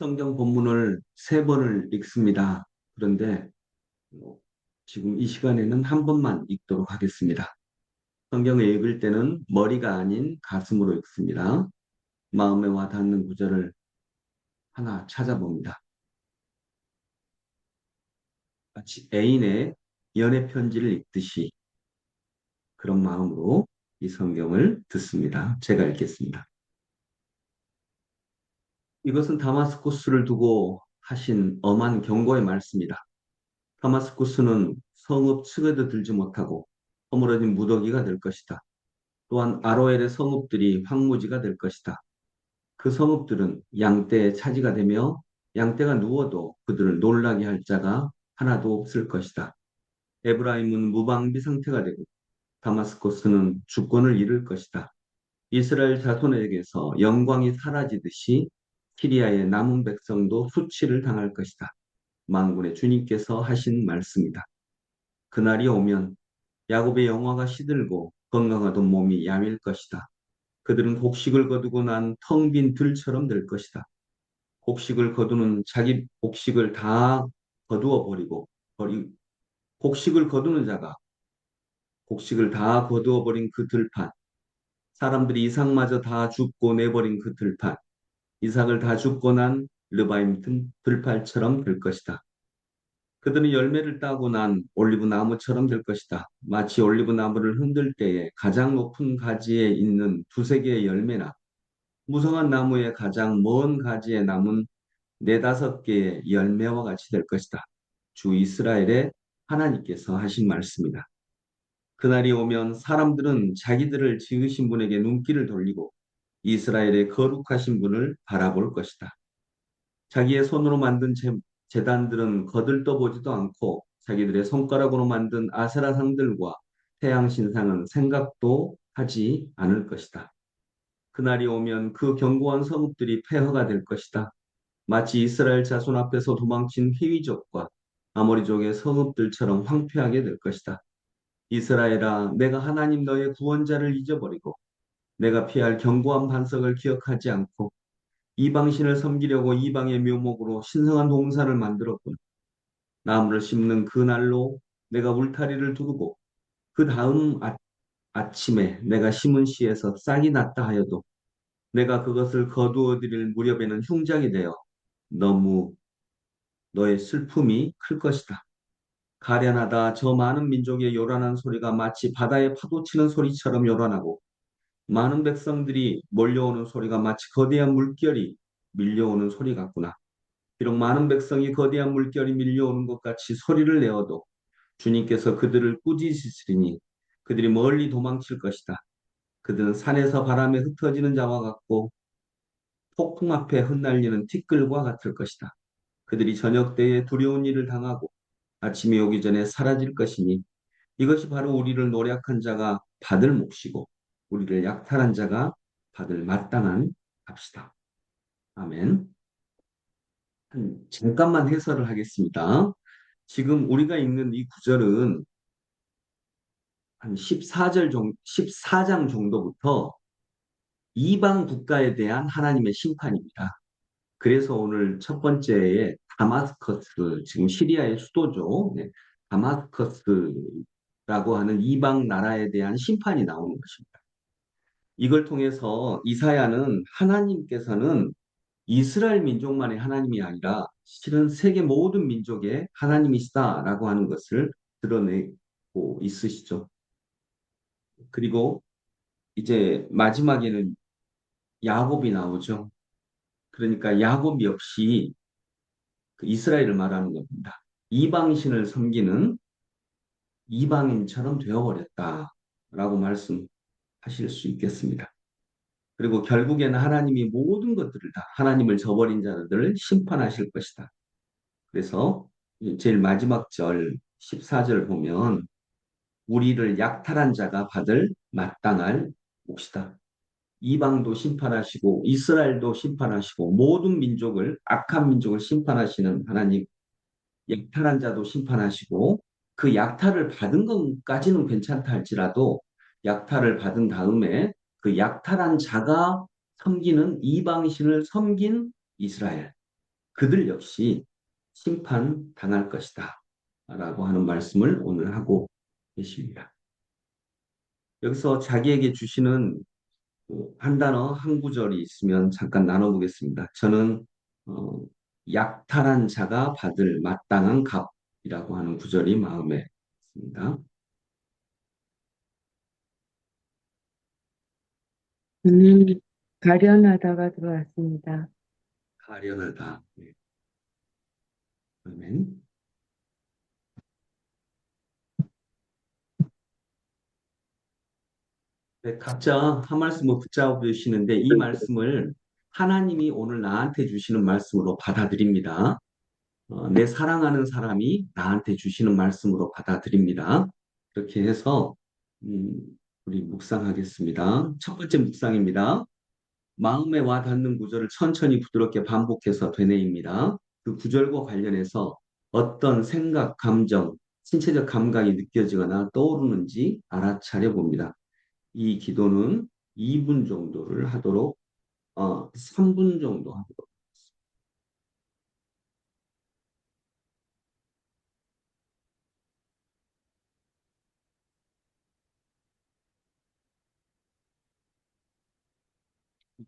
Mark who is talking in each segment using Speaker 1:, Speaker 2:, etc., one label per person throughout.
Speaker 1: 성경 본문을 세 번을 읽습니다. 그런데 어, 지금 이 시간에는 한 번만 읽도록 하겠습니다. 성경을 읽을 때는 머리가 아닌 가슴으로 읽습니다. 마음에 와 닿는 구절을 하나 찾아봅니다. 마치 애인의 연애 편지를 읽듯이 그런 마음으로 이 성경을 듣습니다. 제가 읽겠습니다. 이것은 다마스쿠스를 두고 하신 엄한 경고의 말씀이다. 다마스쿠스는 성읍 측에도 들지 못하고 허물어진 무더기가 될 것이다. 또한 아로엘의 성읍들이 황무지가 될 것이다. 그 성읍들은 양떼의 차지가 되며 양떼가 누워도 그들을 놀라게 할 자가 하나도 없을 것이다. 에브라임은 무방비 상태가 되고 다마스코스는 주권을 잃을 것이다. 이스라엘 자손에게서 영광이 사라지듯이 시리아의 남은 백성도 수치를 당할 것이다. 만군의 주님께서 하신 말씀이다. 그날이 오면 야곱의 영화가 시들고 건강하던 몸이 야윌 것이다. 그들은 곡식을 거두고 난 텅 빈 들처럼 될 것이다. 곡식을 거두는 자기 곡식을 다 거두어 곡식을 거두는 자가 곡식을 다 거두어 버린 그 들판, 사람들이 이삭마저 다 줍고 내버린 그 들판, 이삭을 다 줍고 난 르바임 들판처럼 될 것이다. 그들은 열매를 따고 난 올리브 나무처럼 될 것이다. 마치 올리브 나무를 흔들 때에 가장 높은 가지에 있는 두세 개의 열매나 무성한 나무의 가장 먼 가지에 남은 네다섯 개의 열매와 같이 될 것이다. 주 이스라엘의 하나님께서 하신 말씀이다. 그날이 오면 사람들은 자기들을 지으신 분에게 눈길을 돌리고 이스라엘의 거룩하신 분을 바라볼 것이다. 자기의 손으로 만든 제단들은 거들떠보지도 않고 자기들의 손가락으로 만든 아세라 상들과 태양 신상은 생각도 하지 않을 것이다. 그날이 오면 그 견고한 성읍들이 폐허가 될 것이다. 마치 이스라엘 자손 앞에서 도망친 희위족과 아모리족의 성읍들처럼 황폐하게 될 것이다. 이스라엘아, 내가 하나님 너의 구원자를 잊어버리고 내가 피할 견고한 반석을 기억하지 않고 이방신을 섬기려고 이방의 묘목으로 신성한 동산을 만들었군. 나무를 심는 그 날로 내가 울타리를 두르고 그 다음 아침에 내가 심은 씨에서 싹이 났다 하여도 내가 그것을 거두어 들일 무렵에는 흉장이 되어 너무 너의 슬픔이 클 것이다. 가련하다 저 많은 민족의 요란한 소리가 마치 바다의 파도 치는 소리처럼 요란하고 많은 백성들이 몰려오는 소리가 마치 거대한 물결이 밀려오는 소리 같구나. 비록 많은 백성이 거대한 물결이 밀려오는 것 같이 소리를 내어도 주님께서 그들을 꾸짖으시리니 그들이 멀리 도망칠 것이다. 그들은 산에서 바람에 흩어지는 자와 같고 폭풍 앞에 흩날리는 티끌과 같을 것이다. 그들이 저녁 때에 두려운 일을 당하고 아침이 오기 전에 사라질 것이니 이것이 바로 우리를 노력한 자가 받을 몫이고 우리를 약탈한 자가 받을 마땅한 값이다. 아멘. 잠깐만 해설을 하겠습니다. 지금 우리가 읽는 이 구절은 한 14장 정도부터 이방 국가에 대한 하나님의 심판입니다. 그래서 오늘 첫 번째에 다마스커스, 지금 시리아의 수도죠. 네, 다마스커스라고 하는 이방 나라에 대한 심판이 나오는 것입니다. 이걸 통해서 이사야는 하나님께서는 이스라엘 민족만의 하나님이 아니라 실은 세계 모든 민족의 하나님이시다라고 하는 것을 드러내고 있으시죠. 그리고 이제 마지막에는 야곱이 나오죠. 그러니까 야곱 역시 그 이스라엘을 말하는 겁니다. 이방신을 섬기는 이방인처럼 되어버렸다라고 말씀하실 수 있겠습니다. 그리고 결국에는 하나님이 모든 것들을 다 하나님을 저버린 자들을 심판하실 것이다. 그래서 제일 마지막 절 14절 보면 우리를 약탈한 자가 받을 마땅할 몫이다. 이방도 심판하시고 이스라엘도 심판하시고 모든 민족을 악한 민족을 심판하시는 하나님 약탈한 자도 심판하시고 그 약탈을 받은 것까지는 괜찮다 할지라도 약탈을 받은 다음에 그 약탈한 자가 섬기는 이방신을 섬긴 이스라엘. 그들 역시 심판당할 것이다. 라고 하는 말씀을 오늘 하고 계십니다. 여기서 자기에게 주시는 한 단어, 한 구절이 있으면 잠깐 나눠보겠습니다. 저는 어, 약탈한 자가 받을 마땅한 값이라고 하는 구절이 마음에 있습니다.
Speaker 2: 음, 가련하다가 들어왔습니다.
Speaker 1: 가련하다. 네, 아멘. 네, 각자 한 말씀을 붙잡으시는데 이 말씀을 하나님이 오늘 나한테 주시는 말씀으로 받아들입니다. 내 사랑하는 사람이 나한테 주시는 말씀으로 받아들입니다. 그렇게 해서 음, 우리 묵상하겠습니다. 첫 번째 묵상입니다. 마음에 와 닿는 구절을 천천히 부드럽게 반복해서 되뇌입니다. 그 구절과 관련해서 어떤 생각, 감정, 신체적 감각이 느껴지거나 떠오르는지 알아차려 봅니다. 이 기도는 2분 정도를 하도록, 3분 정도 하도록.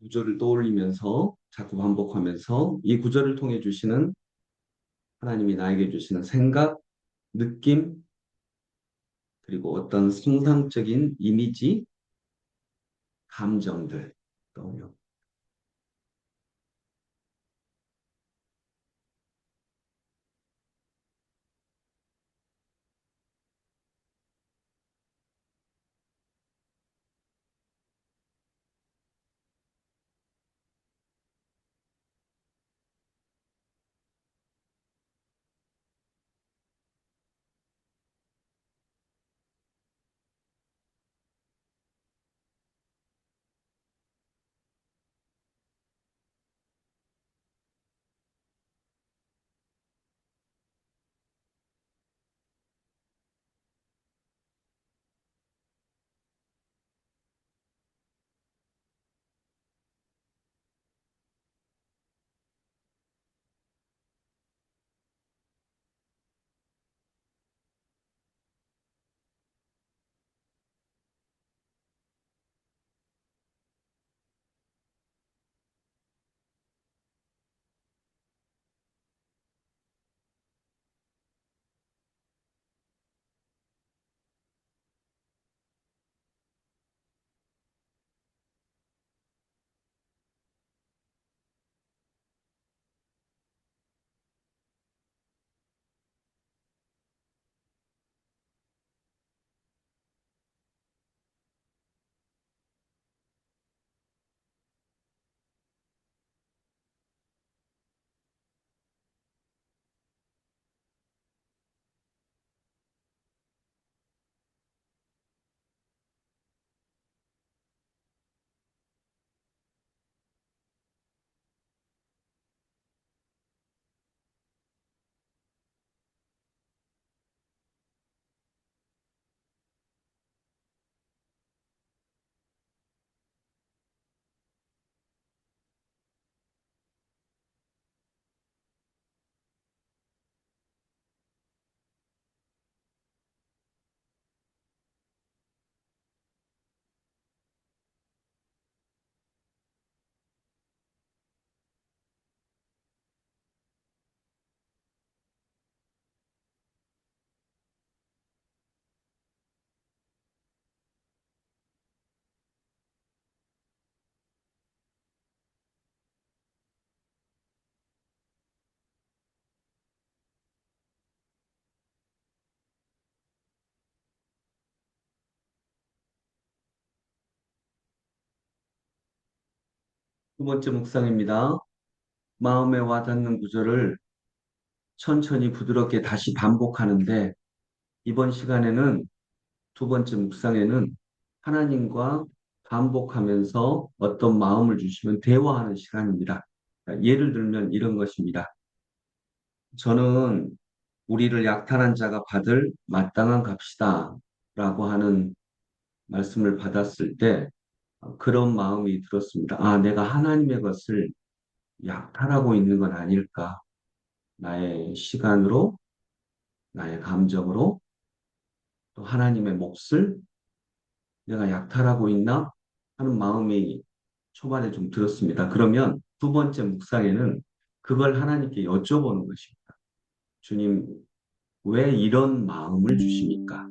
Speaker 1: 구절을 떠올리면서 자꾸 반복하면서 이 구절을 통해 주시는 하나님이 나에게 주시는 생각, 느낌, 그리고 어떤 상상적인 이미지, 감정들 떠올려. 두 번째 묵상입니다. 마음에 와 닿는 구절을 천천히 부드럽게 다시 반복하는데 이번 시간에는 두 번째 묵상에는 하나님과 반복하면서 어떤 마음을 주시면 대화하는 시간입니다. 예를 들면 이런 것입니다. 저는 우리를 약탈한 자가 받을 마땅한 값이다 라고 하는 말씀을 받았을 때 그런 마음이 들었습니다. 아, 내가 하나님의 것을 약탈하고 있는 건 아닐까? 나의 시간으로, 나의 감정으로, 또 하나님의 몫을 내가 약탈하고 있나 하는 마음이 초반에 좀 들었습니다. 그러면 두 번째 묵상에는 그걸 하나님께 여쭤보는 것입니다. 주님, 왜 이런 마음을 주십니까?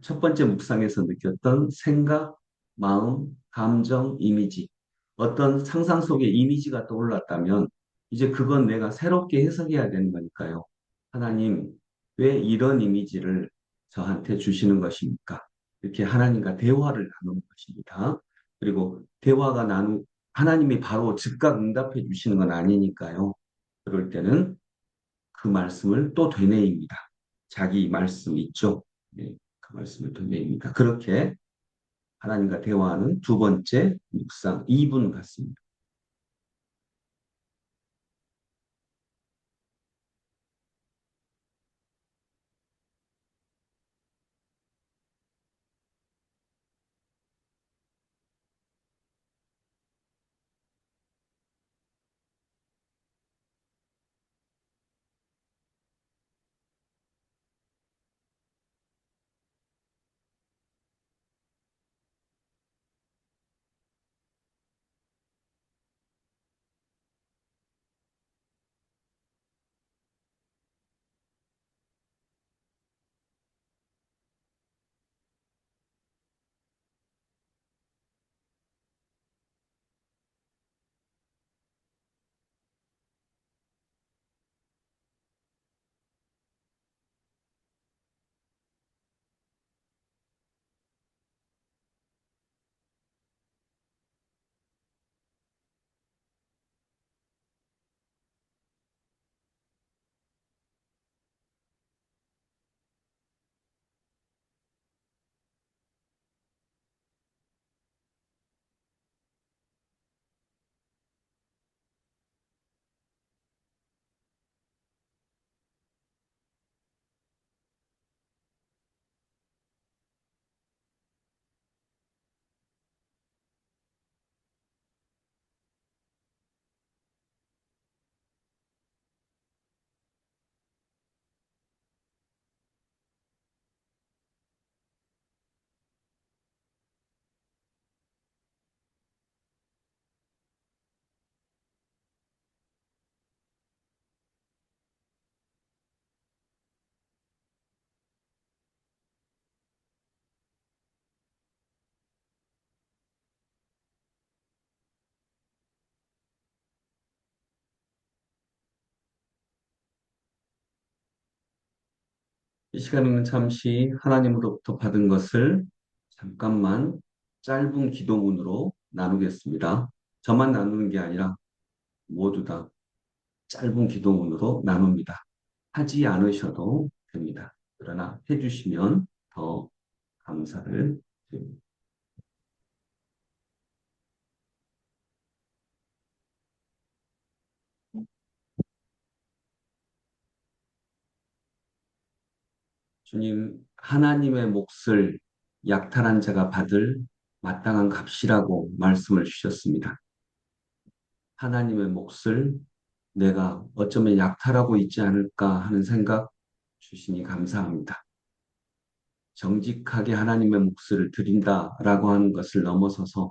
Speaker 1: 첫 번째 묵상에서 느꼈던 생각, 마음, 감정, 이미지. 어떤 상상 속의 이미지가 떠올랐다면 이제 그건 내가 새롭게 해석해야 되는 거니까요. 하나님, 왜 이런 이미지를 저한테 주시는 것입니까? 이렇게 하나님과 대화를 나누는 것입니다. 그리고 하나님이 바로 즉각 응답해 주시는 건 아니니까요. 그럴 때는 그 말씀을 또 되뇌입니다. 자기 말씀 있죠? 네, 그 말씀을 되뇌입니다. 그렇게 하나님과 대화하는 두 번째 묵상 2분 같습니다. 이 시간에는 잠시 하나님으로부터 받은 것을 잠깐만 짧은 기도문으로 나누겠습니다. 저만 나누는 게 아니라 모두 다 짧은 기도문으로 나눕니다. 하지 않으셔도 됩니다. 그러나 해주시면 더 감사를 드립니다. 주님, 하나님의 몫을 약탈한 자가 받을 마땅한 값이라고 말씀을 주셨습니다. 하나님의 몫을 내가 어쩌면 약탈하고 있지 않을까 하는 생각 주시니 감사합니다. 정직하게 하나님의 몫을 드린다라고 하는 것을 넘어서서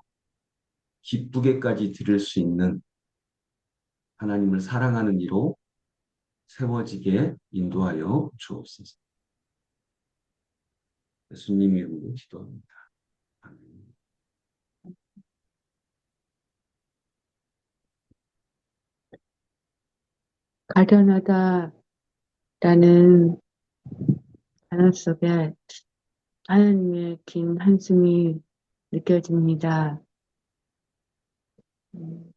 Speaker 1: 기쁘게까지 드릴 수 있는 하나님을 사랑하는 이로 세워지게 인도하여 주옵소서. 예수님 이름으로 기도합니다. 아멘.
Speaker 2: 가련하다라는 단어 속에 하나님의 긴 한숨이 느껴집니다. 음,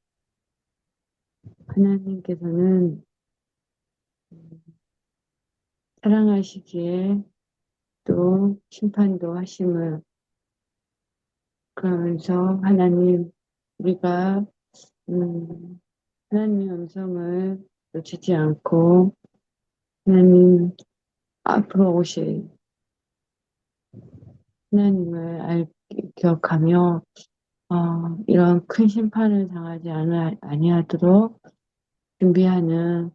Speaker 2: 하나님께서는 사랑하시기에 또 심판도 하심을 그러면서 우리가 음, 하나님의 음성을 놓치지 않고 하나님 앞으로 오실 하나님을 기억하며 이런 큰 심판을 당하지 아니하도록 준비하는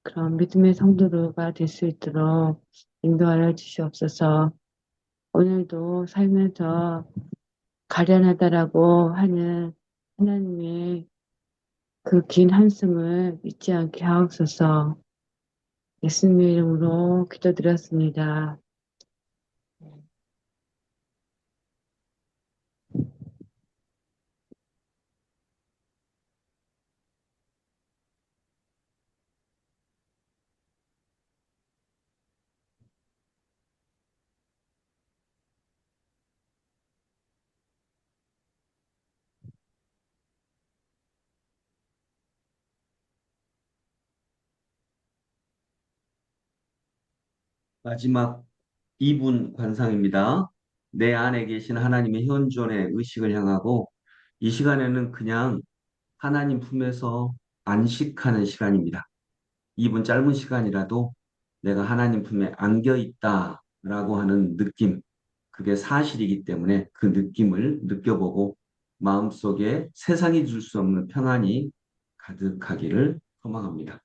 Speaker 2: 그런 믿음의 성도가 될 수 있도록 인도하여 주시옵소서. 오늘도 살면서 가련하다라고 하는 하나님의 그 긴 한숨을 잊지 않게 하옵소서. 예수님의 이름으로 기도드렸습니다.
Speaker 1: 마지막 2분 관상입니다. 내 안에 계신 하나님의 현존의 의식을 향하고 이 시간에는 그냥 하나님 품에서 안식하는 시간입니다. 2분 짧은 시간이라도 내가 하나님 품에 안겨 있다라고 하는 느낌, 그게 사실이기 때문에 그 느낌을 느껴보고 마음속에 세상이 줄 수 없는 평안이 가득하기를 소망합니다.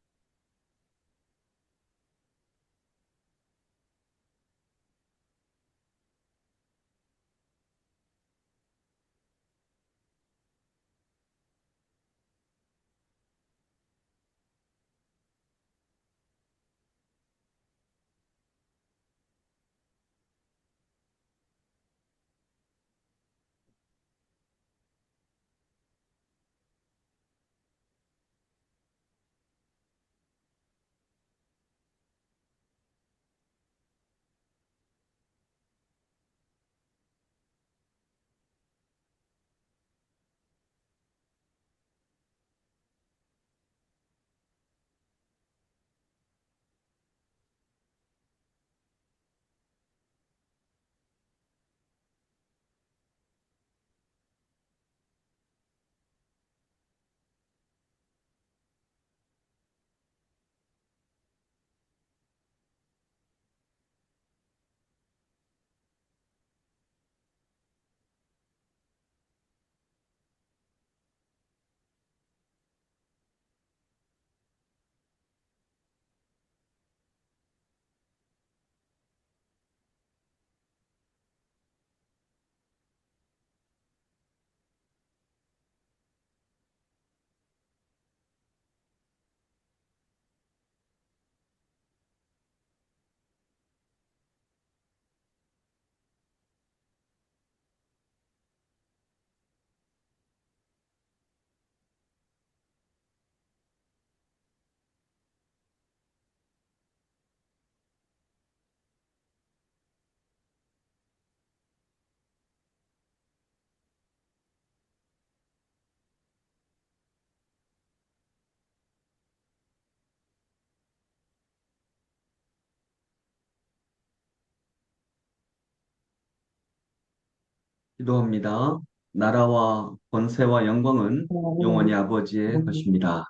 Speaker 1: 기도합니다. 나라와 권세와 영광은 영원히 아버지의 것입니다.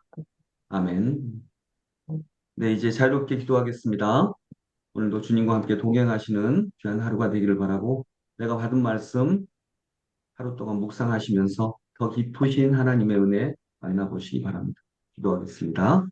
Speaker 1: 아멘. 네, 이제 자유롭게 기도하겠습니다. 오늘도 주님과 함께 동행하시는 귀한 하루가 되기를 바라고 내가 받은 말씀 하루 동안 묵상하시면서 더 깊으신 하나님의 은혜 만나보시기 바랍니다. 기도하겠습니다.